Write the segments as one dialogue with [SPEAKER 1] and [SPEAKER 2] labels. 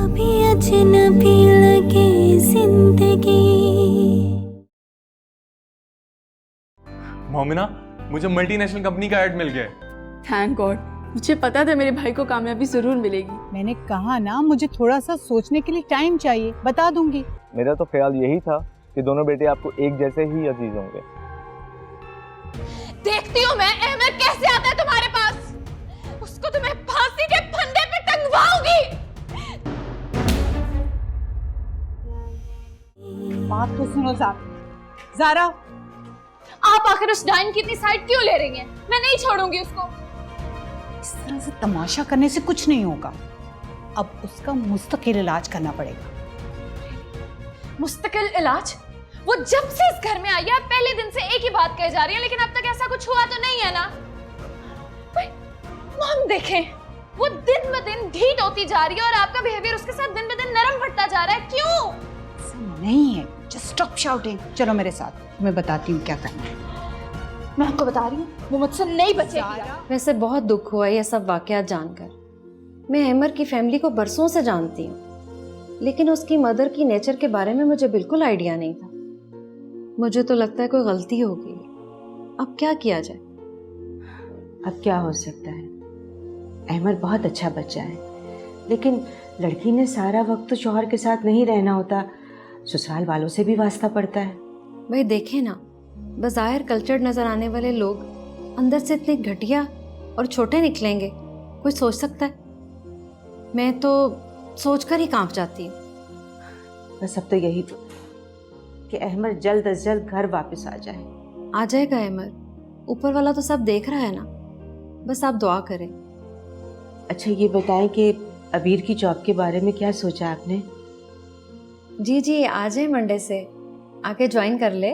[SPEAKER 1] कभी अजनबी लगे जिंदगी।
[SPEAKER 2] मोमिना, मुझे मल्टीनेशनल कंपनी का ऐड मिल गया है।
[SPEAKER 3] थैंक गॉड, मुझे पता था मेरे भाई को कामयाबी जरूर मिलेगी।
[SPEAKER 4] मैंने कहा ना, मुझे थोड़ा सा सोचने के लिए टाइम चाहिए, बता दूंगी।
[SPEAKER 5] मेरा तो ख्याल यही था कि दोनों बेटे आपको एक जैसे ही अजीज होंगे।
[SPEAKER 6] देखती हूँ मैं अहमद कैसे आता है तुम्हारे पास। उसको तो मैं फांसी के फंदे पे टंगवाऊंगी।
[SPEAKER 4] बात तो सुनो ज़ारा।
[SPEAKER 6] आप आखिर उस डाइन की इतनी साइड क्यों ले रही हैं? मैं नहीं छोड़ूंगी उसको।
[SPEAKER 4] इस तरह से तमाशा करने से कुछ नहीं होगा। अब उसका मुस्तकिल इलाज करना पड़ेगा।
[SPEAKER 6] मुस्तकिल इलाज? वो जब से इस घर में आई है पहले दिन से एक ही बात कही जा रही है, लेकिन अब तक ऐसा कुछ हुआ तो नहीं है ना। हम देखें, वो दिन ब दिन ढीठ होती जा रही है और आपका बिहेवियर उसके साथ दिन ब दिन नरम पड़ता जा रहा है। क्यों?
[SPEAKER 4] ऐसा नहीं है। Just stop shouting. चलो मेरे साथ, मैं बताती हूँ क्या करना है।
[SPEAKER 6] मैं आपको बता रही हूँ, वो मुझसे नहीं बचेगी।
[SPEAKER 7] वैसे बहुत दुख हुआ ये सब वाकयात जानकर। मैं अहमर की फैमिली को बरसों से जानती हूँ, लेकिन उसकी मदर की नेचर के बारे में मुझे बिल्कुल आइडिया नहीं था। मुझे तो लगता है कोई गलती हो गई। अब क्या किया जाए?
[SPEAKER 8] अब क्या हो सकता है? अहमर बहुत अच्छा बच्चा है, लेकिन लड़की ने सारा वक्त तो शौहर के साथ नहीं रहना होता, ससुराल वालों से भी वास्ता पड़ता है।
[SPEAKER 7] भाई देखे ना, बज़ाहिर कल्चर्ड नजर आने वाले लोग अंदर से इतने घटिया और छोटे निकलेंगे, कोई सोच सकता है? मैं तो सोचकर ही कांप जाती हूँ।
[SPEAKER 8] बस अब तो यही तो कि अहमर जल्द अज जल्द घर वापस आ जाए।
[SPEAKER 7] आ जाएगा अहमर, ऊपर वाला तो सब देख रहा है ना, बस आप दुआ करें।
[SPEAKER 8] अच्छा ये बताएं कि अबीर की जॉब के बारे में क्या सोचा आपने?
[SPEAKER 7] जी आ जाए मंडे से, आके ज्वाइन कर ले,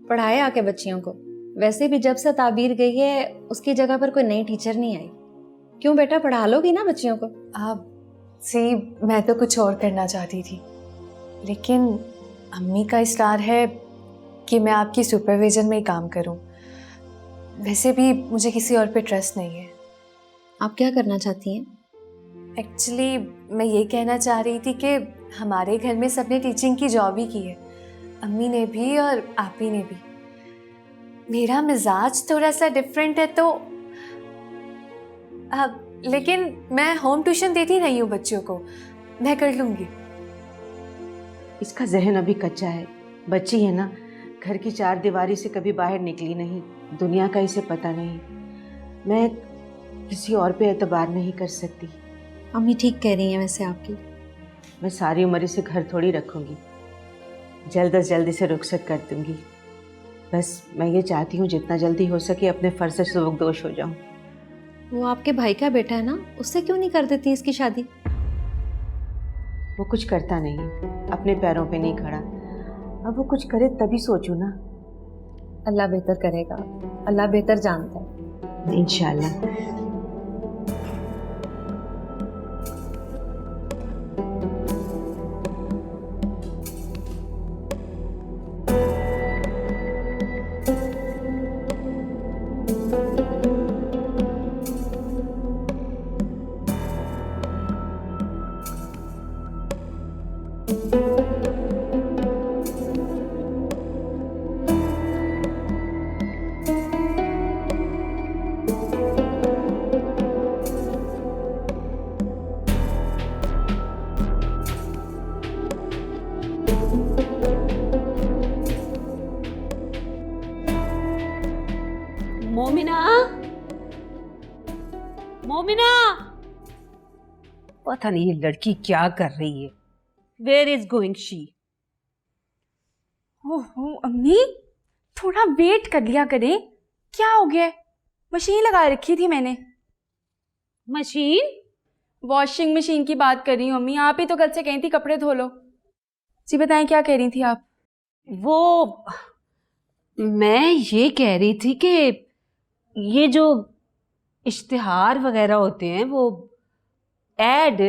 [SPEAKER 7] पढ़ाए आके बच्चियों को। वैसे भी जब से ताबीर गई है उसकी जगह पर कोई नई टीचर नहीं आई। क्यों बेटा, पढ़ा लोगी ना बच्चियों को?
[SPEAKER 3] सी, मैं तो कुछ और करना चाहती थी, लेकिन अम्मी का इसरार है कि मैं आपकी सुपरविजन में ही काम करूं। वैसे भी मुझे किसी और पे ट्रस्ट नहीं है।
[SPEAKER 7] आप क्या करना चाहती हैं?
[SPEAKER 3] एक्चुअली मैं ये कहना चाह रही थी कि हमारे घर में सबने टीचिंग की जॉब ही की है, अम्मी ने भी और आप ही ने भी। मेरा मिजाज थोड़ा सा डिफरेंट है तो लेकिन मैं होम ट्यूशन देती नहीं हूँ बच्चों को, मैं कर लूँगी।
[SPEAKER 8] इसका जहन अभी कच्चा है, बच्ची है ना, घर की चार दीवारी से कभी बाहर निकली नहीं, दुनिया का इसे पता नहीं। मैं किसी और पे एतबार नहीं कर सकती।
[SPEAKER 7] अम्मी ठीक कह रही हैं वैसे आपकी।
[SPEAKER 8] मैं सारी उम्र इसे घर थोड़ी रखूंगी, जल्द अज जल्द इसे रुखसत कर दूंगी। बस मैं ये चाहती हूँ जितना जल्दी हो सके अपने फर्ज से सुबकदोश हो जाऊं।
[SPEAKER 7] वो आपके भाई का बेटा है ना, उससे क्यों नहीं कर देती इसकी शादी?
[SPEAKER 8] वो कुछ करता नहीं, अपने पैरों पे नहीं खड़ा। अब वो कुछ करे तभी सोचूं ना।
[SPEAKER 7] अल्लाह बेहतर करेगा, अल्लाह बेहतर जानता है।
[SPEAKER 8] इंशाल्लाह।
[SPEAKER 9] मोमिना, पता नहीं ये लड़की क्या कर रही है। Where is going she?
[SPEAKER 3] ओहो अम्मी, थोड़ा वेट कर लिया करें। क्या हो गया? मशीन लगा रखी थी मैंने।
[SPEAKER 9] मशीन?
[SPEAKER 3] वॉशिंग मशीन की बात कर रही हूँ अम्मी, आप ही तो कल से कही थी कपड़े धो लो। जी बताएं क्या कह रही थी आप?
[SPEAKER 9] वो मैं ये कह रही थी कि ये जो इश्तिहार वगैरह होते हैं, वो एड,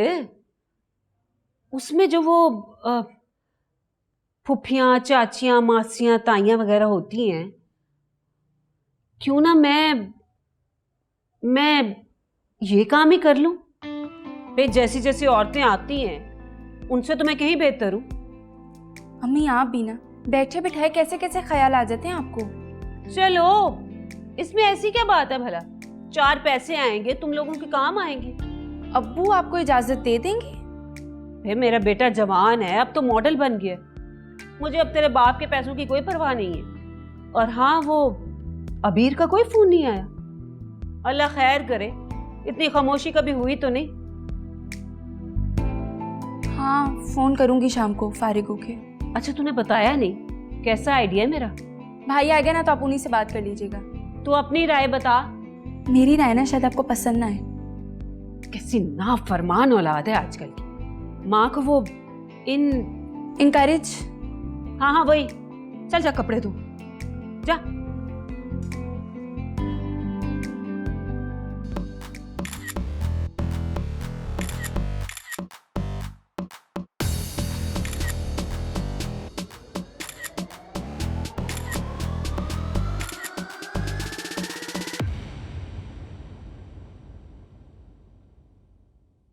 [SPEAKER 9] उसमें जो वो फुफियाँ, चाचियाँ, मासियाँ, ताइयाँ वगैरह होती हैं, क्यों ना मैं ये काम ही कर लूं? पे जैसी जैसी औरतें आती हैं उनसे तो मैं कहीं बेहतर हूँ।
[SPEAKER 6] अम्मी आप भी ना बैठे बिठाए कैसे कैसे ख्याल आ जाते हैं आपको।
[SPEAKER 9] चलो, इसमें ऐसी क्या बात है भला? 4 पैसे आएंगे, तुम लोगों के काम आएंगे।
[SPEAKER 6] अब्बू आपको इजाजत दे देंगे?
[SPEAKER 9] भाई मेरा बेटा जवान है, अब तो मॉडल बन गया। मुझे अब तेरे बाप के पैसों की कोई परवाह नहीं है। और हाँ, वो अबीर का कोई फोन नहीं आया। अल्लाह खैर करे, इतनी खामोशी कभी हुई तो नहीं।
[SPEAKER 6] हाँ फोन करूंगी शाम को फारिग होके।
[SPEAKER 9] अच्छा, तूने बताया नहीं, कैसा आइडिया है मेरा?
[SPEAKER 6] भाई आ गया ना तो आप उन्हीं से बात कर लीजिएगा।
[SPEAKER 9] तू अपनी राय बता।
[SPEAKER 6] मेरी राय ना शायद आपको पसंद ना है।
[SPEAKER 9] कैसी नाफरमान औलाद है आजकल की। माँ को वो
[SPEAKER 6] इनकरेज।
[SPEAKER 9] हाँ हाँ वही। चल जा कपड़े धो जा।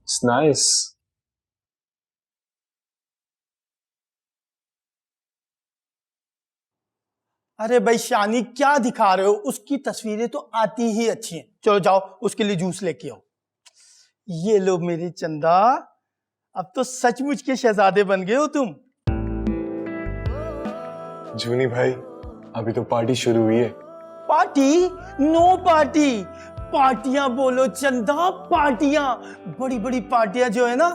[SPEAKER 2] It's nice.
[SPEAKER 10] अरे भाई शानी क्या दिखा रहे हो? उसकी तस्वीरें तो आती ही अच्छी हैं। चलो जाओ उसके लिए जूस लेके आओ। ये लो मेरी चंदा, अब तो सचमुच के शहजादे बन गए हो तुम।
[SPEAKER 2] जूनी भाई, अभी तो पार्टी शुरू हुई है।
[SPEAKER 10] पार्टी? No party. पार्टियां बोलो चंदा, पार्टियां। बड़ी बड़ी पार्टियां जो है ना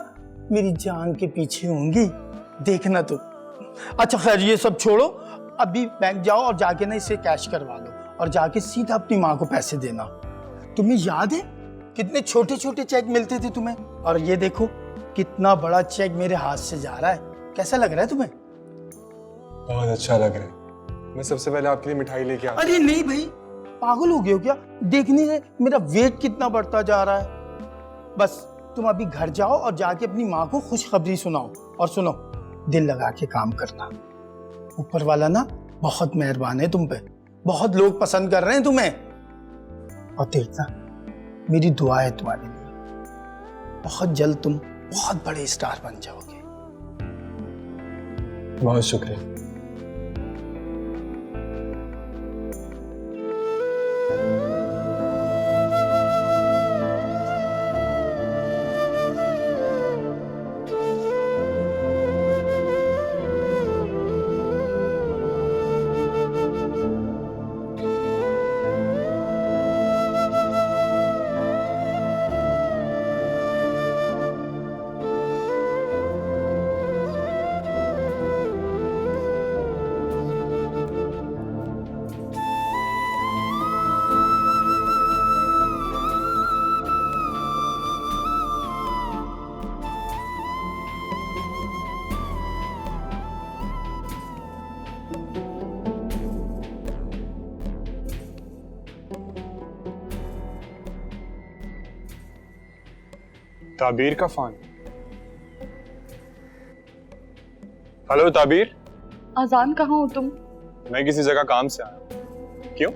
[SPEAKER 10] मेरी जान के पीछे होंगी, देखना तो। अच्छा खैर ये सब छोड़ो, अभी बैंक जाओ और जाके ना इसे कैश करवा लो और जाके सीधा अपनी माँ को पैसे देना। तुम्हें याद है कितने छोटे छोटे चेक मिलते थे तुम्हें? और ये देखो कितना बड़ा चेक मेरे हाथ से जा रहा है। कैसा लग रहा है तुम्हें?
[SPEAKER 2] बहुत अच्छा लग रहा है। मैं सबसे पहले आपके लिए मिठाई लेके आता हूं।
[SPEAKER 10] अरे नहीं भाई, पागल हो गए हो क्या? देखने से मेरा वेट कितना बढ़ता जा रहा है। बस तुम अभी घर जाओ और जाके अपनी माँ को खुशखबरी सुनाओ। और सुनो, दिल लगा के काम करना। ऊपर वाला ना बहुत मेहरबान है तुम पे, बहुत लोग पसंद कर रहे हैं तुम्हें। और देखना, मेरी दुआ है तुम्हारे लिए, बहुत जल्द तुम बहुत बड़े स्टार बन जाओगे।
[SPEAKER 2] बहुत शुक्रिया। ताबीर का फोन। हेलो ताबीर।
[SPEAKER 6] अजान कहाँ हो तुम?
[SPEAKER 2] मैं किसी जगह काम से आया हूं। क्यों?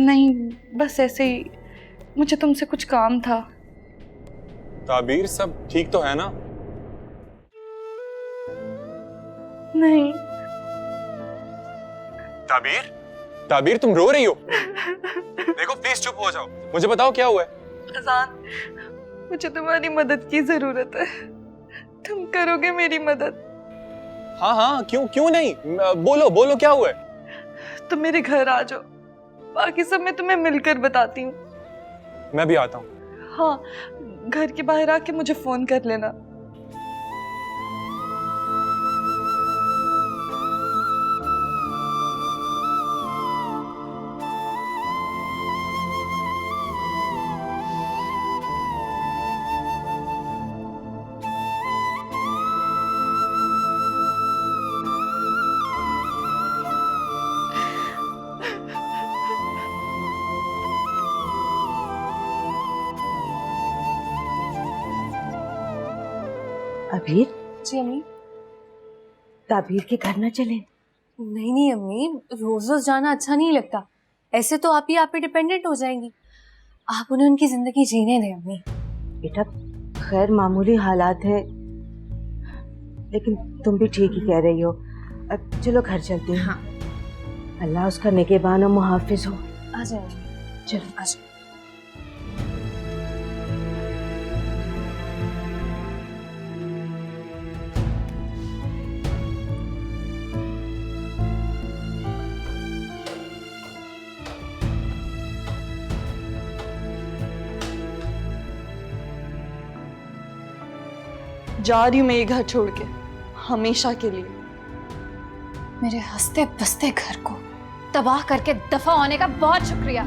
[SPEAKER 6] नहीं बस ऐसे ही, मुझे तुमसे कुछ काम था।
[SPEAKER 2] ताबीर सब ठीक तो है ना?
[SPEAKER 6] नहीं।
[SPEAKER 2] ताबीर, ताबीर तुम रो रही हो? देखो प्लीज चुप हो जाओ, मुझे बताओ क्या हुआ है।
[SPEAKER 6] अजान, मुझे तुम्हारी मदद की जरूरत है। तुम करोगे मेरी मदद?
[SPEAKER 2] हाँ हाँ, क्यों नहीं, बोलो बोलो क्या हुआ है।
[SPEAKER 6] तुम मेरे घर आ जाओ, बाकी सब मैं तुम्हें मिलकर बताती हूँ।
[SPEAKER 2] मैं भी आता हूँ।
[SPEAKER 6] हाँ, घर के बाहर आके मुझे फोन कर लेना।
[SPEAKER 8] अबीर,
[SPEAKER 3] जी अम्मी।
[SPEAKER 8] ताबीर के घर ना चले?
[SPEAKER 3] नहीं अम्मी, रोज रोज जाना अच्छा नहीं लगता। ऐसे तो आप ही आप पे डिपेंडेंट हो जाएंगी। आप उन्हें उनकी जिंदगी जीने दें अम्मी।
[SPEAKER 8] बेटा, खैर मामूली हालात है, लेकिन तुम भी ठीक ही कह रही हो। अब चलो घर चलते हैं।
[SPEAKER 3] हाँ।
[SPEAKER 8] अल्लाह उसका निगहबान और मुहाफिज हो।
[SPEAKER 3] आ जाओ।
[SPEAKER 8] चलो
[SPEAKER 3] आ जाओ।
[SPEAKER 11] जा रही हूँ मैं ये घर छोड़ के, हमेशा के लिए।
[SPEAKER 6] मेरे हंसते बसते घर को तबाह करके दफा होने का बहुत शुक्रिया।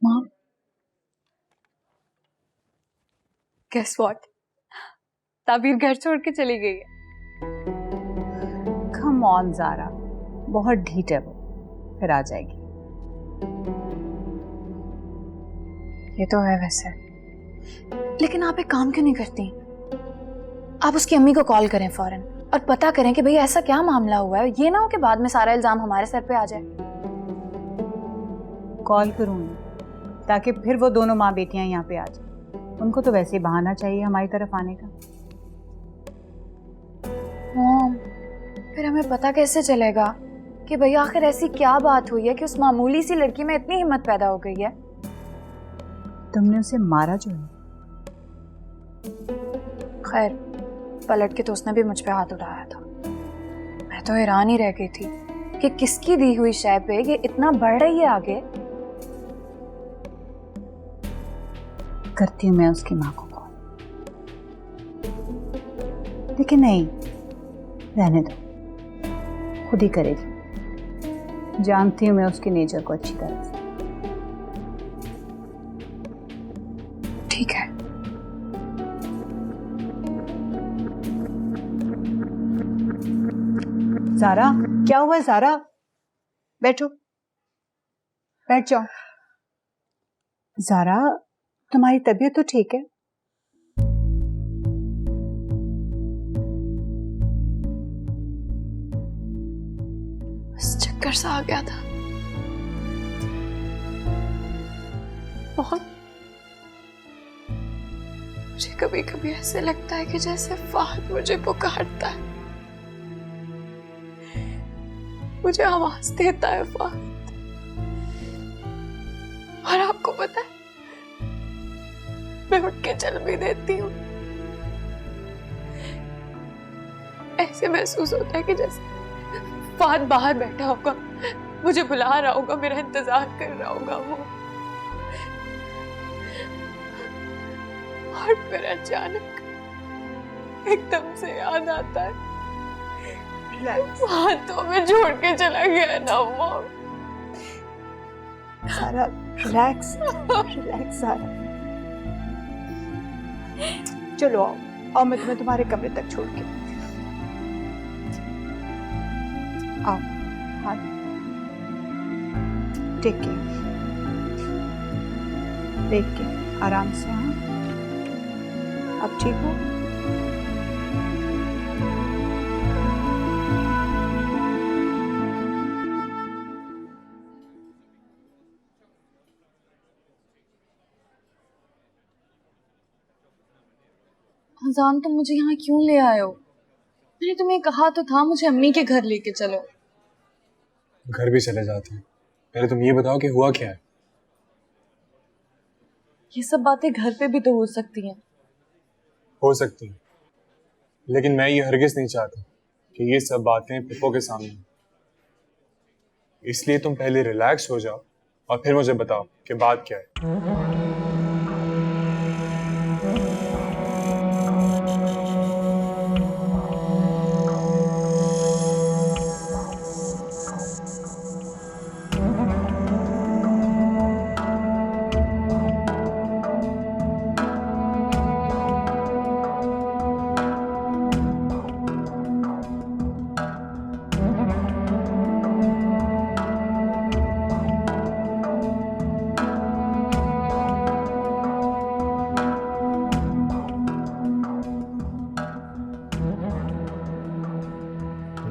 [SPEAKER 3] मॉम, गेस व्हाट, ताबीर घर छोड़ के चली गई है।
[SPEAKER 4] कम ऑन ज़ारा, बहुत ढीठ है वो, फिर आ जाएगी।
[SPEAKER 3] ये तो है वैसे, लेकिन आप एक काम क्यों नहीं करती? आप उसकी अम्मी को कॉल करें फौरन और पता करें कि भैया ऐसा क्या मामला हुआ है। ये ना हो कि बाद में सारा इल्जाम हमारे सर पे आ जाए।
[SPEAKER 4] कॉल करूँगी ताकि फिर वो दोनों माँ बेटियां यहाँ पे आ जाए। उनको तो वैसे ही बहाना चाहिए हमारी तरफ आने का।
[SPEAKER 3] मॉम, फिर हमें पता कैसे चलेगा कि भैया आखिर ऐसी क्या बात हुई है कि उस मामूली सी लड़की में इतनी हिम्मत पैदा हो गई है?
[SPEAKER 4] तुमने उसे मारा जो है।
[SPEAKER 3] खैर, पलट के तो उसने भी मुझ पे हाथ उठाया था। मैं तो हैरान ही रह गई थी कि किसकी दी हुई शय पे ये इतना बढ़ रही है आगे।
[SPEAKER 4] करती हूँ मैं उसकी माँ को कॉल, लेकिन नहीं, रहने दो, खुद ही करेगी। जानती हूँ मैं उसकी नेचर को अच्छी तरह से।
[SPEAKER 3] ठीक है।
[SPEAKER 4] ज़ारा, क्या हुआ है ज़ारा? बैठो, बैठ जाओ। ज़ारा, तुम्हारी तबीयत तो ठीक है?
[SPEAKER 3] बस चक्कर सा आ गया था बहुत। मुझे कभी कभी ऐसे लगता है कि जैसे फाहद मुझे पुकारता है, मुझे आवाज देता है फाहद। और आपको पता है, मैं उठ के चल भी देती हूँ। ऐसे महसूस होता है कि जैसे फाहद बाहर बैठा होगा, मुझे बुला रहा होगा, मेरा इंतजार कर रहा होगा वो। और फिर अचानक एकदम से याद आता है, हाथों में छोड़ के चला गया ना वो।
[SPEAKER 4] Zara, relax, relax Zara. चलो आओ, आओ, मैं तुम्हें तुम्हारे कमरे तक छोड़ के। आओ, हाँ, टेक केयर, देख के आराम से। हाँ, अब ठीक हो?
[SPEAKER 3] अजान, तुम मुझे यहाँ क्यों ले आए हो? मैंने तुम्हें कहा तो था मुझे अम्मी के घर लेके चलो।
[SPEAKER 2] घर भी चले जाते हैं, पहले तुम ये बताओ कि हुआ क्या है।
[SPEAKER 3] ये सब बातें घर पे भी तो हो सकती हैं।
[SPEAKER 2] हो सकती है, लेकिन मैं ये हरगिज नहीं चाहता कि ये सब बातें पप्पो के सामने। इसलिए तुम पहले रिलैक्स हो जाओ और फिर मुझे बताओ कि बात क्या है।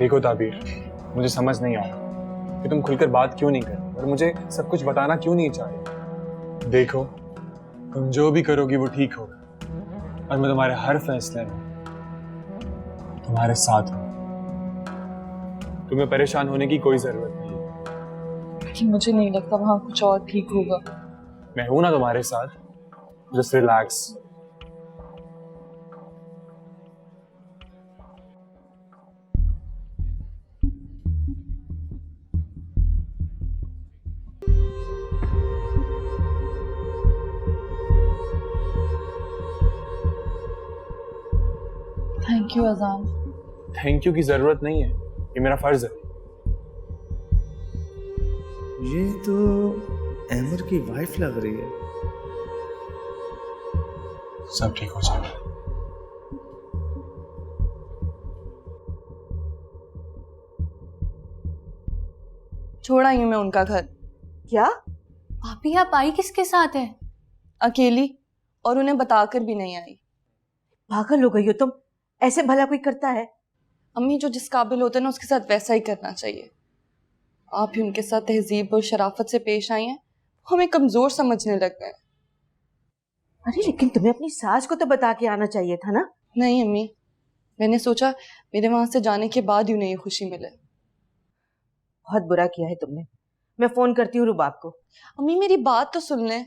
[SPEAKER 2] देखो ताबीर, मुझे समझ नहीं आ रहा कि तुम खुलकर बात क्यों नहीं कर रही और मुझे सब कुछ बताना क्यों नहीं चाह रही। देखो, तुम जो भी करोगी वो ठीक होगा और मैं तुम्हारे हर फैसले में तुम्हारे साथ हूँ। तुम्हें परेशान होने की कोई जरूरत नहीं है।
[SPEAKER 11] लेकिन मुझे नहीं लगता वहाँ कुछ और ठीक होगा।
[SPEAKER 2] मैं हूं ना तुम्हारे साथ, जस्ट रिलैक्स।
[SPEAKER 11] थैंक यू अजान।
[SPEAKER 2] थैंक यू की जरूरत नहीं है, ये मेरा फर्ज है।
[SPEAKER 5] ये तो अहमर की वाइफ लग रही है।
[SPEAKER 2] सब ठीक हो जाएगा।
[SPEAKER 11] छोड़ आई हूँ मैं उनका घर।
[SPEAKER 8] क्या?
[SPEAKER 3] भाभी आप आई किसके साथ है?
[SPEAKER 11] अकेली, और उन्हें बताकर भी नहीं आई।
[SPEAKER 8] पागल हो गई हो तुम? ऐसे भला कोई करता है?
[SPEAKER 11] अम्मी, जो जिस काबिल होता है ना उसके साथ वैसा ही करना चाहिए। आप ही उनके साथ तहजीब और शराफत से पेश आई हैं, हमें कमजोर समझने लग गए।
[SPEAKER 8] अरे लेकिन तुम्हें अपनी सास को तो बता के आना चाहिए था ना।
[SPEAKER 11] नहीं अम्मी, मैंने सोचा मेरे वहां से जाने के बाद ही उन्हें ये खुशी मिले।
[SPEAKER 8] बहुत बुरा किया है तुमने। मैं फोन करती हूँ रुबाब को।
[SPEAKER 11] अम्मी मेरी बात तो सुन ले।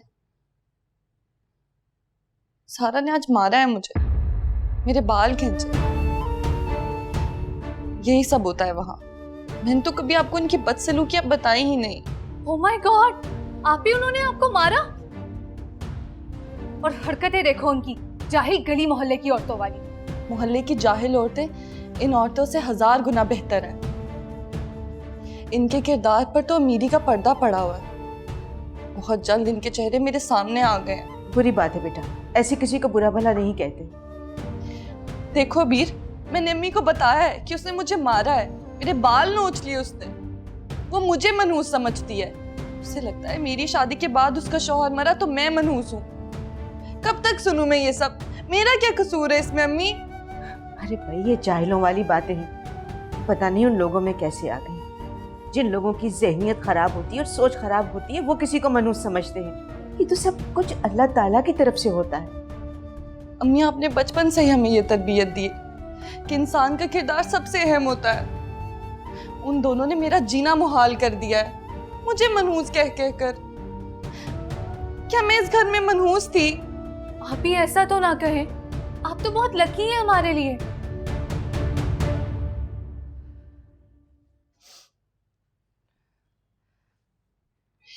[SPEAKER 11] सारा ने आज मारा है मुझे, मेरे बाल खींचे। यही सब होता है वहां। मैंने तो कभी आपको इनकी बदसलूकियां बताई ही नहीं।
[SPEAKER 3] ओह माय गॉड, आप ही उन्होंने आपको मारा? और हरकतें देखो उनकी, जाहिल गली मोहल्ले की औरतों वाली।
[SPEAKER 11] मोहल्ले की जाहिल औरतें इन औरतों से 1000 गुना बेहतर हैं। इनके किरदार पर तो अमीरी का पर्दा पड़ा हुआ है। बहुत जल्द इनके चेहरे मेरे सामने आ गए हैं।
[SPEAKER 8] बुरी बात है बेटा, ऐसे किसी को बुरा भला नहीं कहते।
[SPEAKER 11] देखो वीर, मैंने अम्मी को बताया है कि उसने मुझे मारा है, मेरे बाल नोच लिए उसने। वो मुझे मनहूस समझती है। उसे लगता है मेरी शादी के बाद उसका शौहर मरा तो मैं मनहूस हूँ। कब तक सुनूं मैं ये सब? मेरा क्या कसूर है इसमें अम्मी?
[SPEAKER 8] अरे भाई, ये जाहिलों वाली बातें हैं। पता नहीं उन लोगों में कैसे आ गई। जिन लोगों की ज़हनियत खराब होती है और सोच खराब होती है वो किसी को मनहूस समझते हैं। ये तो सब कुछ अल्लाह ताला की तरफ से होता है।
[SPEAKER 11] अम्मी, आपने बचपन से ही हमें ये तरबियत दी कि इंसान का किरदार सबसे अहम होता है। उन दोनों ने मेरा जीना मुहाल कर दिया है, मुझे मनहूस कह कह कर। क्या मैं इस घर में मनहूस थी?
[SPEAKER 3] आप ही ऐसा तो ना कहें, आप तो बहुत लकी हैं हमारे लिए।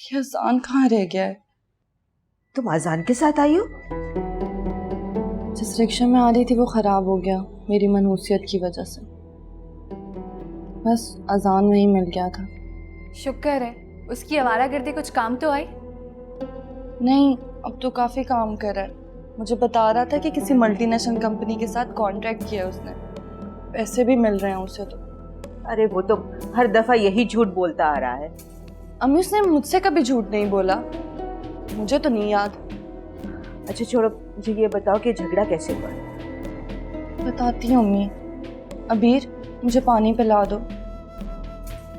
[SPEAKER 11] ये अजान कहाँ रह गया है?
[SPEAKER 8] तुम अजान के साथ आई हो?
[SPEAKER 11] जिस रिक्शा में आ रही थी वो खराब हो गया मेरी मनहूसियत की वजह से। बस अजान में ही मिल गया था।
[SPEAKER 3] शुक्र है, उसकी आवारागर्दी कुछ काम तो आई?
[SPEAKER 11] नहीं, अब तो काफी काम कर रहा है। मुझे बता रहा था कि किसी मल्टीनेशनल कंपनी के साथ कॉन्ट्रैक्ट किया उसने, पैसे भी मिल रहे हैं उसे तो।
[SPEAKER 8] अरे वो तो हर दफा यही झूठ बोलता आ रहा है।
[SPEAKER 11] अम्मी, उसने मुझसे कभी झूठ नहीं बोला, मुझे तो नहीं याद।
[SPEAKER 8] अच्छा छोड़ो, मुझे ये बताओ कि झगड़ा कैसे हुआ?
[SPEAKER 11] बताती हूँ अम्मी। अबीर, मुझे पानी पिला दो।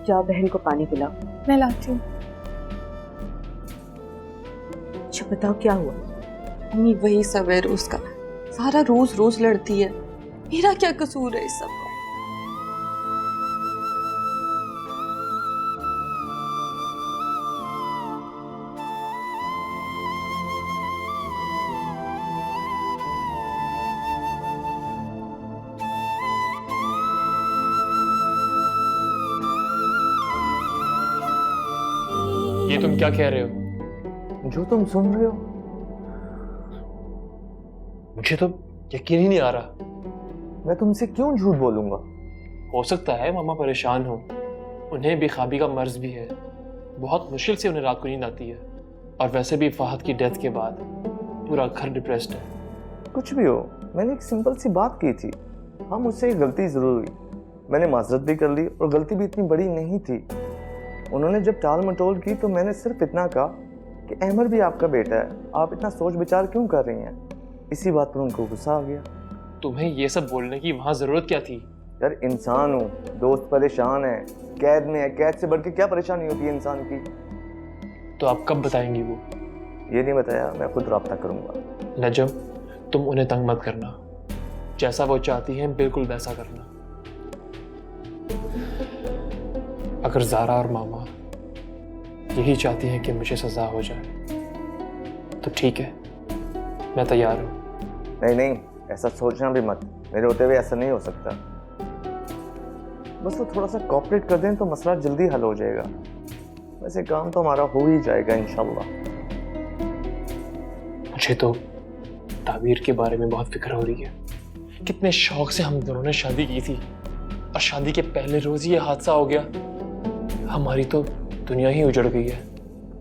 [SPEAKER 8] जाओ बहन को पानी पिलाओ।
[SPEAKER 11] मैं लाती हूँ।
[SPEAKER 8] अच्छा बताओ क्या हुआ?
[SPEAKER 11] अम्मी, वही सब है रोज का। सारा रोज रोज लड़ती है। मेरा क्या कसूर है इस सब का?
[SPEAKER 2] ये तुम क्या कह रहे हो?
[SPEAKER 5] जो तुम सुन रहे हो
[SPEAKER 2] मुझे तो यकीन ही नहीं आ रहा।
[SPEAKER 5] मैं तुमसे क्यों झूठ बोलूंगा?
[SPEAKER 2] हो सकता है मामा परेशान हो, उन्हें बेखाबी का मर्ज भी है। बहुत मुश्किल से उन्हें रात को नींद आती है। और वैसे भी फहद की डेथ के बाद पूरा घर डिप्रेस्ड है।
[SPEAKER 5] कुछ भी हो, मैंने एक सिंपल सी बात की थी। हाँ, मुझसे एक गलती जरूर हुई, मैंने माजरत भी कर ली और गलती भी इतनी बड़ी नहीं थी। उन्होंने जब टाल मटोल की तो मैंने सिर्फ इतना कहा कि अहमर भी आपका बेटा है, आप इतना सोच विचार क्यों कर रही हैं। इसी बात पर उनको गुस्सा आ गया।
[SPEAKER 2] तुम्हें ये सब बोलने की वहां जरूरत क्या थी?
[SPEAKER 5] यार इंसान हूँ, दोस्त परेशान है, कैद में है, कैद से बढ़ के क्या परेशानी होती है इंसान की।
[SPEAKER 12] तो आप कब बताएंगी वो?
[SPEAKER 5] ये नहीं बताया, मैं खुद रब्ता करूंगा।
[SPEAKER 12] नजम, तुम उन्हें तंग मत करना, जैसा वो चाहती हैं बिल्कुल वैसा करना। अगर ज़ारा और मामा यही चाहती हैं कि मुझे सज़ा हो जाए तो ठीक है, मैं तैयार हूँ।
[SPEAKER 5] नहीं नहीं, ऐसा सोचना भी मत, मेरे होते हुए ऐसा नहीं हो सकता। बस वो थोड़ा सा कोऑपरेट कर दें तो मसला जल्दी हल हो जाएगा। वैसे काम तो हमारा हो ही जाएगा इंशाल्लाह।
[SPEAKER 12] मुझे तो ताबीर के बारे में बहुत फिक्र हो रही है। कितने शौक से हम दोनों ने शादी की थी और शादी के पहले रोज ये हादसा हो गया। हमारी तो दुनिया ही उजड़ गई है।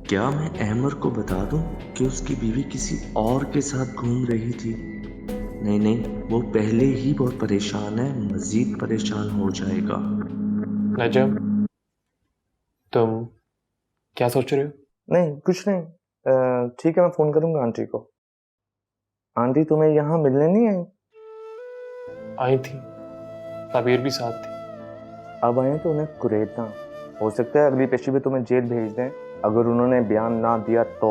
[SPEAKER 13] क्या मैं अहमर को बता दूं कि उसकी बीवी किसी और के साथ घूम रही थी? नहीं नहीं, वो पहले ही बहुत परेशान है, मजीद परेशान हो जाएगा।
[SPEAKER 12] नजम, तुम क्या सोच रहे हो?
[SPEAKER 5] नहीं कुछ नहीं, ठीक है, मैं फोन करूंगा आंटी को। आंटी तुम्हें यहाँ मिलने नहीं आई?
[SPEAKER 12] आई थी, ताबीर भी साथ थी।
[SPEAKER 5] अब आए तो उन्हें कुरेदना, हो सकता है अगली पेशी में तुम्हें जेल भेज दें अगर उन्होंने बयान ना दिया तो।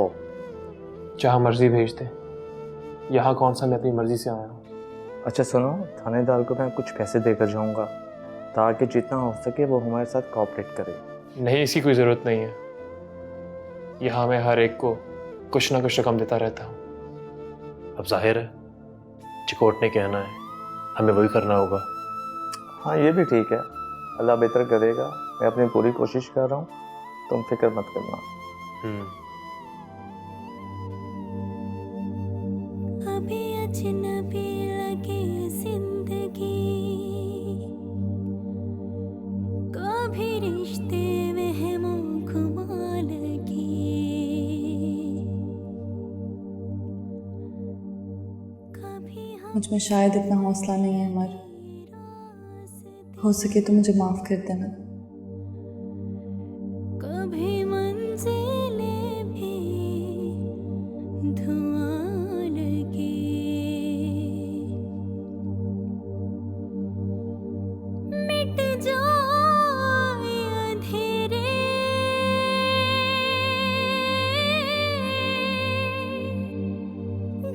[SPEAKER 12] जहाँ मर्जी भेज दे, यहाँ कौन सा मैं अपनी मर्जी से आया हूँ।
[SPEAKER 5] अच्छा सुनो, थानेदार को मैं कुछ पैसे देकर जाऊंगा ताकि जितना हो सके वो हमारे साथ कोऑपरेट करे।
[SPEAKER 12] नहीं, इसकी कोई ज़रूरत नहीं है। यहाँ मैं हर एक को कुछ ना कुछ रकम देता रहता हूँ।
[SPEAKER 14] अब जाहिर है चिकोट ने कहना है, हमें वही करना होगा।
[SPEAKER 5] हाँ ये भी ठीक है, अल्लाह बेहतर करेगा। मैं अपनी पूरी कोशिश कर रहा हूँ, तुम फिक्र मत करना।
[SPEAKER 1] अभी अजनबी लगे जिंदगी, कभी रिश्ते वहमों घुमा लगी।
[SPEAKER 3] मुझ में शायद इतना हौसला नहीं है अमर, हो सके तो मुझे माफ कर देना।
[SPEAKER 1] कभी मंजिलें भी धुआं लगी, मिट जाए अंधेरे,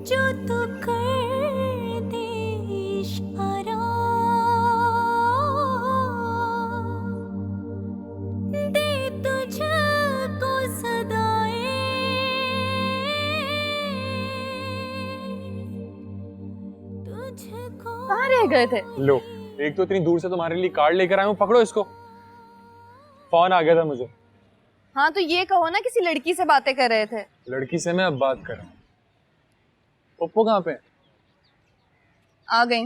[SPEAKER 1] जो तू कर दे इशारा, दे तुझको सदाएं, तुझको।
[SPEAKER 6] कहाँ रह गए थे?
[SPEAKER 2] लो, एक तो इतनी दूर से तुम्हारे लिए कार्ड लेकर आया हूँ, पकड़ो इसको। फोन आ गया था मुझे।
[SPEAKER 6] हाँ तो ये कहो ना किसी लड़की से बातें कर रहे थे।
[SPEAKER 2] लड़की से मैं अब बात कर रहा हूँ। पप्पू कहाँ पे?
[SPEAKER 6] आ गई।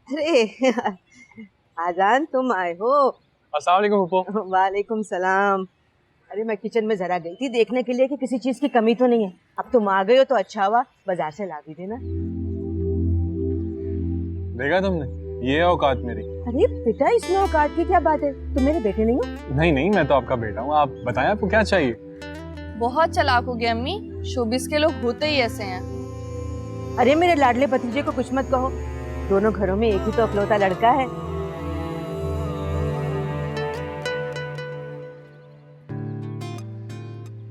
[SPEAKER 8] अरे आजान, तुम आए हो?
[SPEAKER 2] अस्सलाम वालेकुम पप्पू।
[SPEAKER 8] वालेकुम सलाम। अरे मैं किचन में जरा गई थी देखने के लिए कि किसी चीज की कमी तो नहीं है। अब तुम आ गए हो तो अच्छा हुआ, बाजार से ला भी देना।
[SPEAKER 2] देखा तुमने, ये है औकात मेरी।
[SPEAKER 8] अरे बेटा, इसमें औकात की क्या बात है? तुम मेरे बेटे नहीं हो?
[SPEAKER 2] नहीं नहीं, मैं तो आपका बेटा हूँ। आप बताएं आपको क्या चाहिए?
[SPEAKER 6] बहुत चालाक हो गया अम्मी, शोबिस के लोग होते ही ऐसे हैं।
[SPEAKER 8] अरे मेरे लाडले भतीजे को कुछ मत कहो, दोनों घरों में एक ही तो अकलौता लड़का है।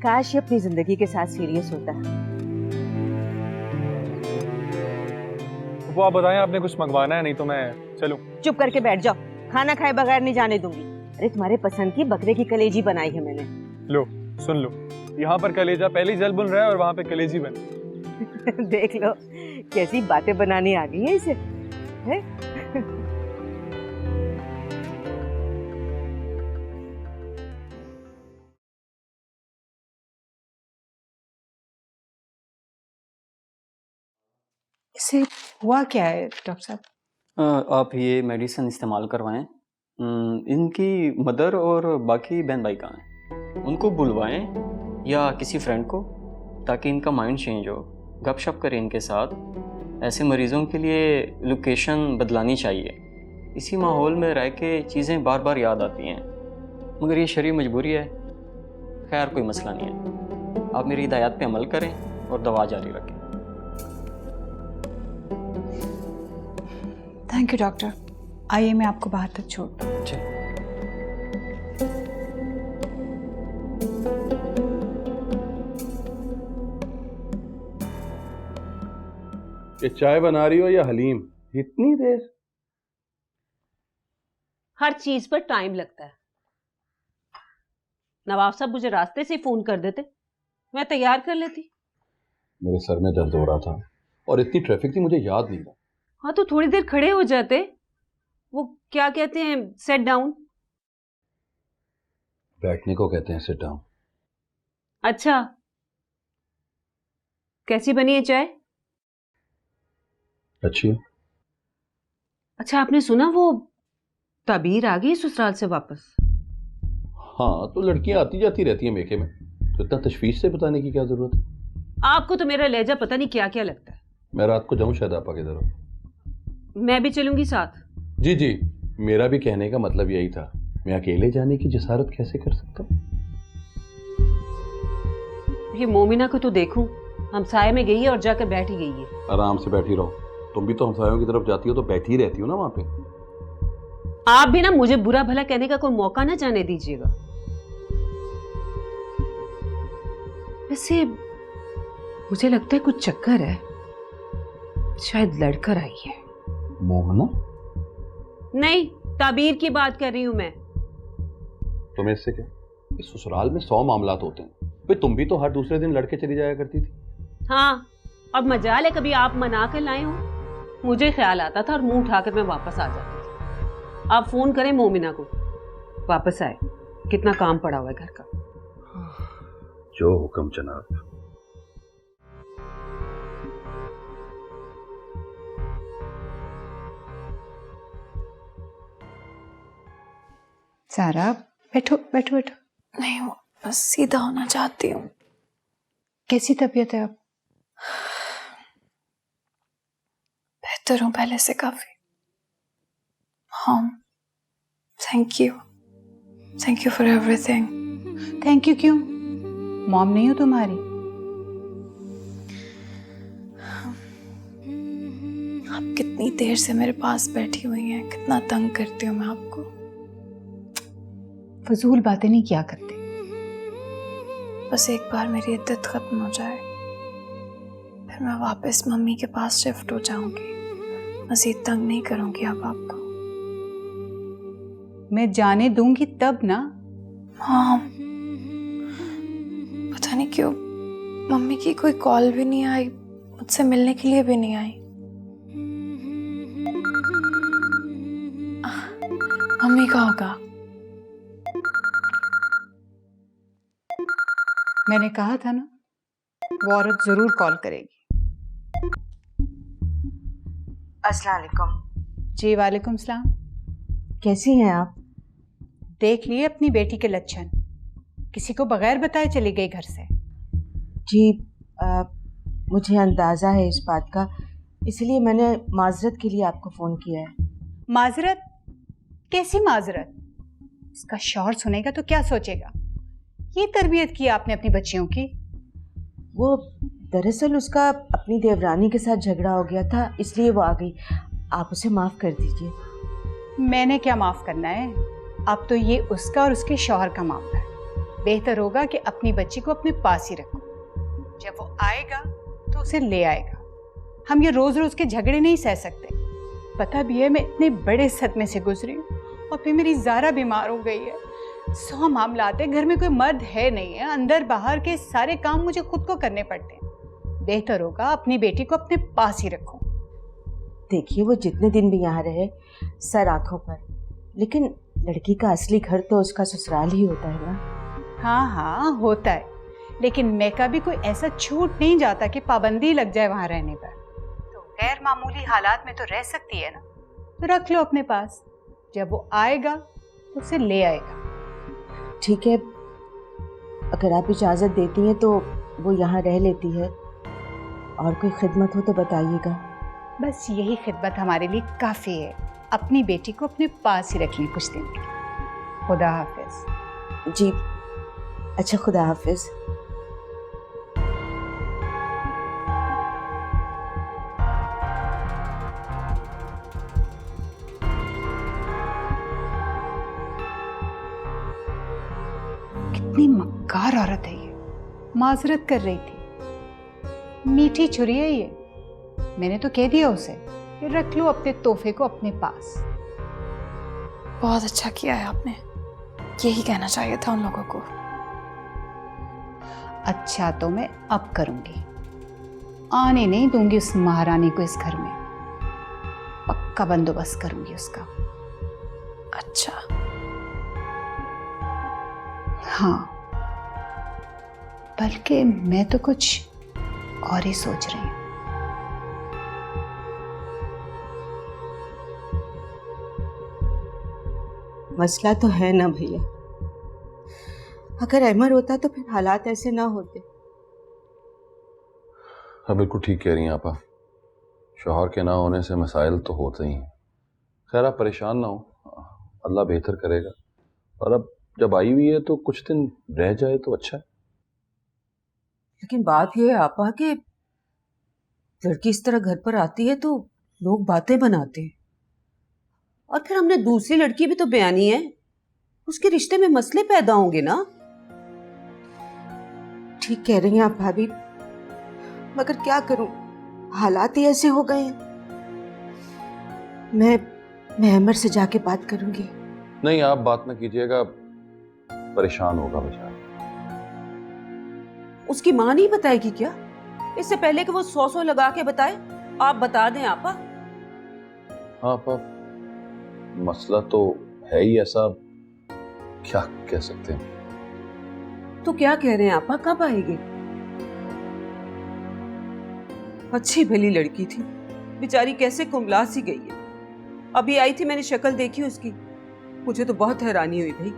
[SPEAKER 8] काश ये अपनी जिंदगी के साथ सीरियस होता।
[SPEAKER 2] वो आप बताएं, आपने कुछ मंगवाना है? नहीं तो मैं चलूं।
[SPEAKER 8] चुप करके बैठ जाओ, खाना खाए बगैर नहीं जाने दूंगी। अरे तुम्हारे पसंद की बकरे की कलेजी बनाई है मैंने।
[SPEAKER 2] लो सुन लो, यहाँ पर कलेजा पहले ही जल बुन रहा है और वहाँ पे कलेजी बन।
[SPEAKER 8] देख लो कैसी बातें बनानी आ गई है इसे, है?
[SPEAKER 4] इसे हुआ क्या है डॉक्टर साहब?
[SPEAKER 15] आप ये मेडिसिन इस्तेमाल करवाएं। इनकी मदर और बाकी बहन भाई कहाँ हैं? उनको बुलवाएं या किसी फ्रेंड को, ताकि इनका माइंड चेंज हो। गपशप करें इनके साथ। ऐसे मरीज़ों के लिए लोकेशन बदलानी चाहिए। इसी माहौल में रह के चीज़ें बार बार याद आती हैं, मगर ये शरीर मजबूरी है। खैर कोई मसला नहीं है, आप मेरी हिदायत पे अमल करें और दवा जारी रखें।
[SPEAKER 3] Thank you doctor.
[SPEAKER 4] आइए मैं आपको बाहर तक छोड़ दूं।
[SPEAKER 16] ये चाय बना रही हो या हलीम? इतनी देर?
[SPEAKER 9] हर चीज पर टाइम लगता है। नवाब साहब मुझे रास्ते से फोन कर देते, मैं तैयार कर लेती।
[SPEAKER 16] मेरे सर में दर्द हो रहा था और इतनी ट्रैफिक थी, मुझे याद नहीं था।
[SPEAKER 9] हाँ तो थोड़ी देर खड़े हो जाते। वो क्या कहते हैं, सेट डाउन।
[SPEAKER 16] बैठने को कहते हैं सिट डाउन।
[SPEAKER 9] अच्छा, कैसी बनी है चाय?
[SPEAKER 16] अच्छी है।
[SPEAKER 9] अच्छा, आपने सुना वो ताबीर आ गई ससुराल से वापस?
[SPEAKER 16] हाँ, तो लड़कियां आती जाती रहती हैं मेके में, तो इतना तशवीश से बताने की क्या जरूरत है?
[SPEAKER 9] आपको तो मेरा लहजा पता नहीं क्या क्या लगता है।
[SPEAKER 16] मैं रात को जाऊं शायद आपा की तरफ।
[SPEAKER 9] मैं भी चलूंगी साथ।
[SPEAKER 16] जी जी, मेरा भी कहने का मतलब यही था। मैं अकेले जाने की जसारत कैसे कर सकता हूँ?
[SPEAKER 9] ये मोमिना को तो देखूं, हमसाये में गई है और जाकर बैठ ही गई है।
[SPEAKER 16] आराम से बैठी रहो, तुम भी तो हमसायों की तरफ जाती हो तो बैठी ही रहती हो ना वहां पे।
[SPEAKER 9] आप भी ना मुझे बुरा भला कहने का कोई मौका ना जाने दीजिएगा। वैसे मुझे लगता है कुछ चक्कर है, शायद लड़कर आई है।
[SPEAKER 16] मोहना?
[SPEAKER 9] नहीं, ताबीर की बात कर रही हूं मैं।
[SPEAKER 16] तुम्हें इससे क्या? इस ससुराल में 100 मामलात होते हैं। भाई तुम भी तो हर दूसरे दिन लड़के चली जाया करती थी।
[SPEAKER 9] हाँ, अब मजाल है कभी आप मना कर लाए हो। मुझे ख्याल आता था और मुंह उठाकर मैं वापस आ जाती थी। आप फोन करें मोमिना को, वापस आए। कितना काम पड़ा हुआ है घर का।
[SPEAKER 16] जो हुक्म जनाब।
[SPEAKER 4] सारा बैठो बैठो बैठो।
[SPEAKER 3] नहीं, वो बस सीधा होना चाहती हूँ।
[SPEAKER 4] कैसी तबीयत है अब?
[SPEAKER 3] बेहतर हूँ पहले से काफी। हाँ, thank you for everything.
[SPEAKER 4] Thank you क्यों? मॉम नहीं हो तुम्हारी?
[SPEAKER 3] आप कितनी देर से मेरे पास बैठी हुई हैं, कितना तंग करती हूँ मैं आपको।
[SPEAKER 4] फजूल बातें नहीं किया करते।
[SPEAKER 3] बस एक बार मेरी इद्दत खत्म हो जाए, फिर मैं वापस मम्मी के पास शिफ्ट हो जाऊंगी। मजीद तंग नहीं करूंगी अब आपको।
[SPEAKER 4] मैं जाने दूंगी तब ना।
[SPEAKER 3] हाँ, पता नहीं क्यों मम्मी की कोई कॉल भी नहीं आई, मुझसे मिलने के लिए भी नहीं आई। मम्मी का होगा।
[SPEAKER 4] मैंने कहा था ना, वो औरत जरूर कॉल करेगी।
[SPEAKER 8] अस्सलाम वालेकुम।
[SPEAKER 4] जी वालेकुम सलाम।
[SPEAKER 8] कैसी हैं आप?
[SPEAKER 4] देख लिए अपनी बेटी के लक्षण, किसी को बगैर बताए चली गई घर से।
[SPEAKER 8] जी, मुझे अंदाज़ा है इस बात का, इसलिए मैंने माजरत के लिए आपको फ़ोन किया है।
[SPEAKER 4] माजरत? कैसी माजरत? इसका शौहर सुनेगा तो क्या सोचेगा? ये तरबियत की आपने अपनी बच्चियों की?
[SPEAKER 8] वो दरअसल उसका अपनी देवरानी के साथ झगड़ा हो गया था, इसलिए वो आ गई। आप उसे माफ़ कर दीजिए।
[SPEAKER 4] मैंने क्या माफ़ करना है? अब तो ये उसका और उसके शौहर का मामला है। बेहतर होगा कि अपनी बच्ची को अपने पास ही रखो। जब वो आएगा तो उसे ले आएगा। हम ये रोज़ रोज़ के झगड़े नहीं सह सकते। पता भी है मैं इतने बड़े सदमे से गुजरी हूँ, और फिर मेरी ज़ारा बीमार हो गई है। 100 मामला आते, घर में कोई मर्द है नहीं है, अंदर बाहर के सारे काम मुझे खुद को करने पड़ते हैं। बेहतर होगा अपनी बेटी को अपने पास ही रखो।
[SPEAKER 8] देखिए, वो जितने दिन भी यहाँ रहे सर आंखों पर, लेकिन लड़की का असली घर तो उसका ससुराल ही होता है ना।
[SPEAKER 4] हाँ हाँ होता है, लेकिन मैं का भी कोई ऐसा छूट नहीं जाता कि पाबंदी लग जाए वहाँ रहने पर। तो गैर मामूली हालात में तो रह सकती है ना, तो रख लो अपने पास। जब वो आएगा तो उसे ले आएगा।
[SPEAKER 8] ठीक है, अगर आप इजाज़त देती हैं तो वो यहाँ रह लेती है। और कोई खिदमत हो तो बताइएगा।
[SPEAKER 4] बस यही खिदमत हमारे लिए काफ़ी है। अपनी बेटी को अपने पास ही रख लें कुछ दिन के लिए। खुदा हाफिज।
[SPEAKER 8] जी अच्छा, खुदा हाफिज।
[SPEAKER 4] कितनी मक्कार औरत है ये। माजरत कर रही थी। मीठी छुरी है ये। मैंने तो कह दिया उसे कि रख लो अपने तोहफे को अपने पास।
[SPEAKER 6] बहुत अच्छा किया है आपने, यही कहना चाहिए था उन लोगों को।
[SPEAKER 4] अच्छा तो मैं अब करूंगी, आने नहीं दूंगी उस महारानी को इस घर में। पक्का बंदोबस्त करूंगी उसका।
[SPEAKER 6] अच्छा।
[SPEAKER 4] हाँ, बल्कि मैं तो कुछ और ही सोच रही हूँ।
[SPEAKER 8] मसला तो है ना भैया, अगर अहमर होता तो फिर हालात ऐसे ना होते।
[SPEAKER 16] हाँ बिल्कुल ठीक कह रही हैं आपा, शौहर के ना होने से मसाइल तो होते ही हैं। खैर आप परेशान ना हो, अल्लाह बेहतर करेगा। और अब जब आई हुई है तो कुछ दिन रह जाए तो अच्छा है।
[SPEAKER 8] लेकिन बात यह है आपा कि लड़की इस तरह घर पर आती है तो लोग बातें बनाते हैं, और फिर हमने दूसरी लड़की भी तो बयानी है, उसके रिश्ते में मसले पैदा होंगे ना। ठीक कह रही हैं आप भाभी, मगर क्या करूं, हालात ही ऐसे हो गए हैं। मैं अमर से जाके बात करूंगी।
[SPEAKER 16] नहीं आप बात ना कीजिएगा, परेशान होगा बेचारा।
[SPEAKER 8] उसकी मां नहीं बताएगी क्या? इससे पहले कि वो 100 लगा के बताए, आप बता दें आपा।
[SPEAKER 16] हाँ आपा, मसला तो है ही ऐसा, क्या कह सकते हैं।
[SPEAKER 8] तो क्या कह रहे हैं आपा, कब आएगी? अच्छी भली लड़की थी, बेचारी कैसे कुंबला सी गई है। अभी आई थी, मैंने शक्ल देखी उसकी, मुझे तो बहुत हैरानी हुई भाई।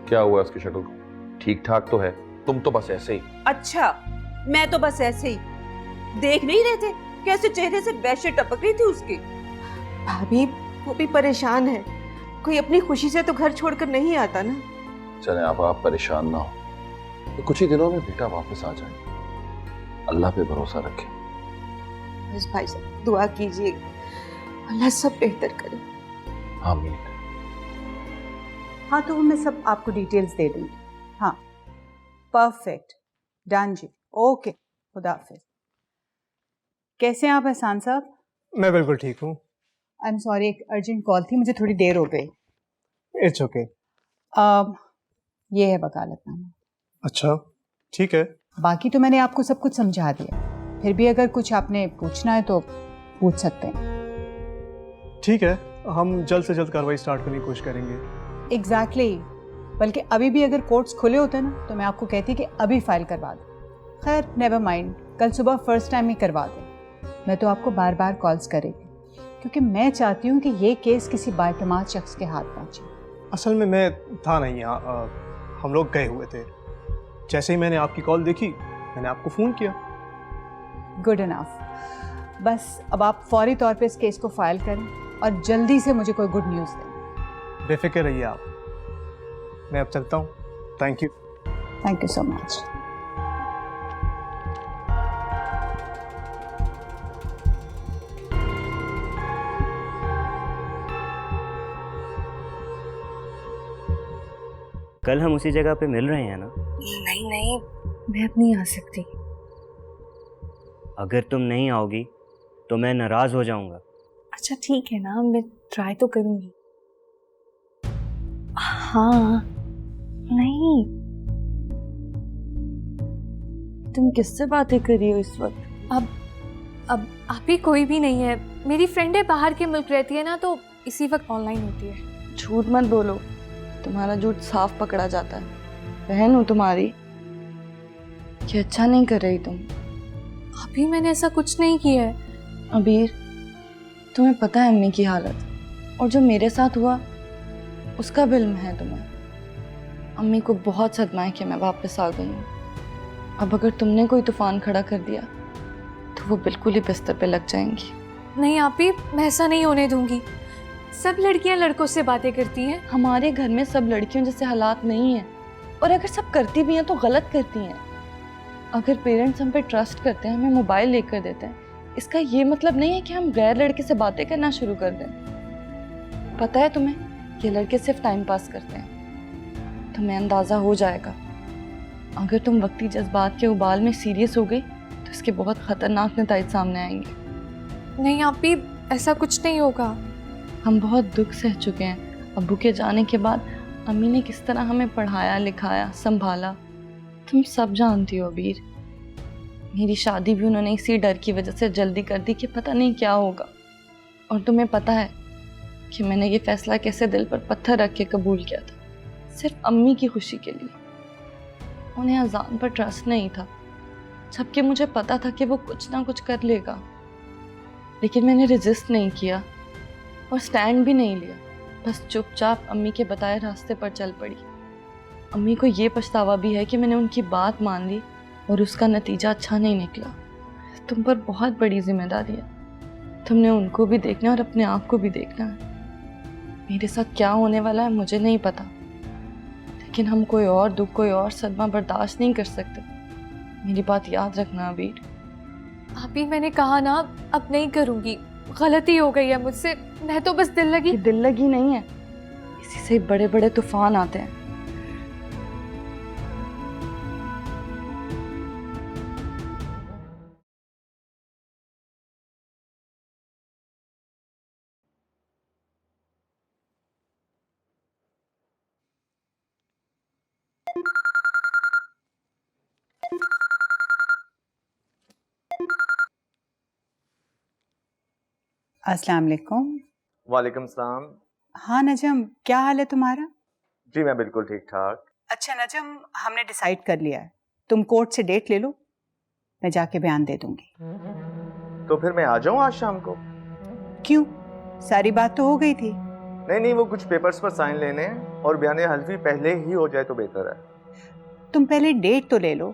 [SPEAKER 16] क्या हुआ उसकी शक्ल को? ठीक ठाक तो है, तुम तो बस ऐसे ही।
[SPEAKER 8] अच्छा, मैं तो बस ऐसे ही। देख नहीं रहे थे कैसे चेहरे से वैसे टपक रही थी उसकी? भाभी वो भी परेशान है, कोई अपनी खुशी से तो घर छोड़कर नहीं आता ना।
[SPEAKER 16] चले आप परेशान ना हो, तो कुछ ही दिनों में बेटा वापस आ जाए, अल्लाह पे भरोसा रखें।
[SPEAKER 8] बस भाई साहब दुआ कीजिए, अल्लाह सब बेहतर करे।
[SPEAKER 16] आमीन।
[SPEAKER 4] हाँ तो मैं सब आपको डिटेल्स दे दूंगी। हाँ परफेक्ट, डन जी, ओके, खुदा हाफिज। कैसे हैं आप एहसान साहब?
[SPEAKER 2] मैं बिल्कुल ठीक हूँ।
[SPEAKER 4] आई एम सॉरी, एक अर्जेंट कॉल थी, मुझे थोड़ी देर हो गई।
[SPEAKER 2] It's okay.
[SPEAKER 4] ये है वकालतनामा।
[SPEAKER 2] अच्छा ठीक है।
[SPEAKER 4] बाकी तो मैंने आपको सब कुछ समझा दिया, फिर भी अगर कुछ आपने पूछना है तो पूछ सकते हैं।
[SPEAKER 2] ठीक है, हम जल्द से जल्द कार्रवाई स्टार्ट करने की कोशिश करेंगे।
[SPEAKER 4] एग्जैक्टली बल्कि अभी भी अगर कोर्ट्स खुले होते ना तो मैं आपको कहती कि अभी फाइल करवा दें। खैर नेवर माइंड, कल सुबह फर्स्ट टाइम ही करवा दें। मैं तो आपको बार बार कॉल्स करेगी क्योंकि मैं चाहती हूँ कि ये केस किसी बाएतमाद शख्स के हाथ पहुँचे।
[SPEAKER 2] असल में मैं था नहीं यहाँ, हम लोग गए हुए थे। जैसे ही मैंने आपकी कॉल देखी मैंने आपको फ़ोन किया।
[SPEAKER 4] Good enough. बस अब आप फौरी तौर पे इस केस को फाइल करें और जल्दी से मुझे कोई गुड न्यूज़ दें।
[SPEAKER 2] बेफिक्र रहिए आप, मैं अब चलता हूँ। Thank you.
[SPEAKER 4] Thank you so much.
[SPEAKER 17] कल हम उसी जगह पे मिल रहे हैं ना?
[SPEAKER 3] नहीं नहीं, मैं अब नहीं आ सकती।
[SPEAKER 17] अगर तुम नहीं आओगी तो मैं नाराज हो जाऊंगा।
[SPEAKER 3] अच्छा ठीक है ना, मैं ट्राई तो करूंगी। हाँ नहीं।
[SPEAKER 7] तुम किससे बातें कर रही हो इस वक्त?
[SPEAKER 3] अब आप ही कोई भी नहीं है। मेरी फ्रेंड है, बाहर के मुल्क रहती है ना, तो इसी वक्त ऑनलाइन होती है।
[SPEAKER 11] झूठ मत बोलो, तुम्हारा झूठ साफ पकड़ा जाता है। बहन हूँ तुम्हारी, ये अच्छा नहीं कर रही तुम।
[SPEAKER 3] अभी मैंने ऐसा कुछ नहीं किया है।
[SPEAKER 11] अबीर, तुम्हें पता है अम्मी की हालत, और जो मेरे साथ हुआ उसका भी इल्म है तुम्हें। अम्मी को बहुत सदमा है कि मैं वापस आ गई हूँ। अब अगर तुमने कोई तूफान खड़ा कर दिया तो वो बिल्कुल ही बिस्तर पे लग जाएंगी।
[SPEAKER 3] नहीं आपी, मैं ऐसा नहीं होने दूंगी। सब लड़कियां लड़कों से बातें करती हैं।
[SPEAKER 11] हमारे घर में सब लड़कियों जैसे हालात नहीं हैं, और अगर सब करती भी हैं तो गलत करती हैं। अगर पेरेंट्स हम पे ट्रस्ट करते हैं, हमें मोबाइल लेकर देते हैं, इसका ये मतलब नहीं है कि हम गैर लड़के से बातें करना शुरू कर दें। पता है तुम्हें, ये लड़के सिर्फ टाइम पास करते हैं। तुम्हें अंदाजा हो जाएगा अगर तुम वक्ती जज्बात के उबाल में सीरियस हो गई तो इसके बहुत खतरनाक नतीजे सामने आएंगे।
[SPEAKER 3] नहीं आप भी, ऐसा कुछ नहीं होगा।
[SPEAKER 11] हम बहुत दुख सह चुके हैं। अब्बू के जाने के बाद अम्मी ने किस तरह हमें पढ़ाया लिखाया संभाला, तुम सब जानती हो अबीर। मेरी शादी भी उन्होंने इसी डर की वजह से जल्दी कर दी कि पता नहीं क्या होगा। और तुम्हें पता है कि मैंने ये फैसला कैसे दिल पर पत्थर रख के कबूल किया था, सिर्फ अम्मी की खुशी के लिए। उन्हें अजान पर ट्रस्ट नहीं था, जबकि मुझे पता था कि वो कुछ ना कुछ कर लेगा। लेकिन मैंने रेजिस्ट नहीं किया और स्टैंड भी नहीं लिया, बस चुपचाप अम्मी के बताए रास्ते पर चल पड़ी। अम्मी को ये पछतावा भी है कि मैंने उनकी बात मान ली और उसका नतीजा अच्छा नहीं निकला। तुम पर बहुत बड़ी जिम्मेदारी है, तुमने उनको भी देखना और अपने आप को भी देखना है। मेरे साथ क्या होने वाला है मुझे नहीं पता, लेकिन हम कोई और दुख, कोई और सदमा बर्दाश्त नहीं कर सकते। मेरी बात याद रखना अबीर।
[SPEAKER 3] अभी मैंने कहा ना, अब नहीं करूँगी, गलती हो गई है मुझसे। मैं तो बस दिल लगी
[SPEAKER 11] नहीं है, इसी से बड़े बड़े तूफान आते हैं।
[SPEAKER 4] अस्सलाम वालेकुम।
[SPEAKER 5] वालेकुम सलाम।
[SPEAKER 4] हाँ नजम, क्या हाल है तुम्हारा?
[SPEAKER 5] जी मैं बिल्कुल ठीक ठाक।
[SPEAKER 4] अच्छा नजम, हमने डिसाइड कर लिया है, तुम कोर्ट से डेट ले लो, मैं जाके बयान दे दूंगी।
[SPEAKER 5] तो फिर मैं आ जाऊं आज शाम को?
[SPEAKER 4] क्यों, सारी बात तो हो गई थी।
[SPEAKER 5] नहीं, वो कुछ पेपर्स पर साइन लेने हैं और बयान हल्फी पहले ही हो जाए तो बेहतर है।
[SPEAKER 4] तुम पहले डेट तो ले लो।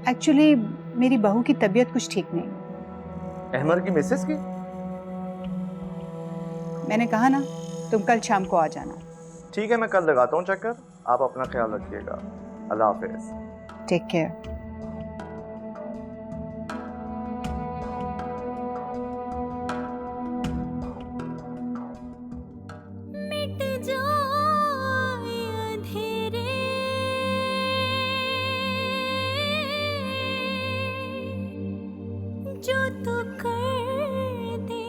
[SPEAKER 4] एक्चुअली मेरी बहू की तबीयत कुछ ठीक नहीं।
[SPEAKER 5] अहमर की मिसेस की?
[SPEAKER 4] मैंने कहा ना, तुम कल शाम को आ जाना।
[SPEAKER 5] ठीक है, मैं कल लगाता हूँ चक्कर। आप अपना ख्याल रखिएगा। अल्लाह हाफिज।
[SPEAKER 4] Take care.
[SPEAKER 1] जो तू कर दे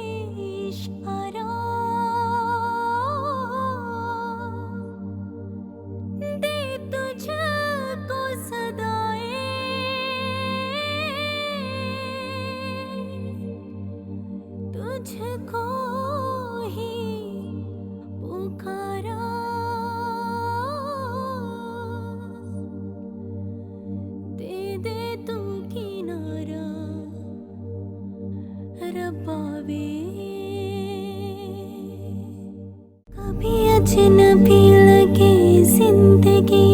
[SPEAKER 1] इशारा, दे तुझको सदाएं, तुझको ही पुकारा, दे दे तू किनारा रब्बावे। कभी अजनबी लगे जिंदगी,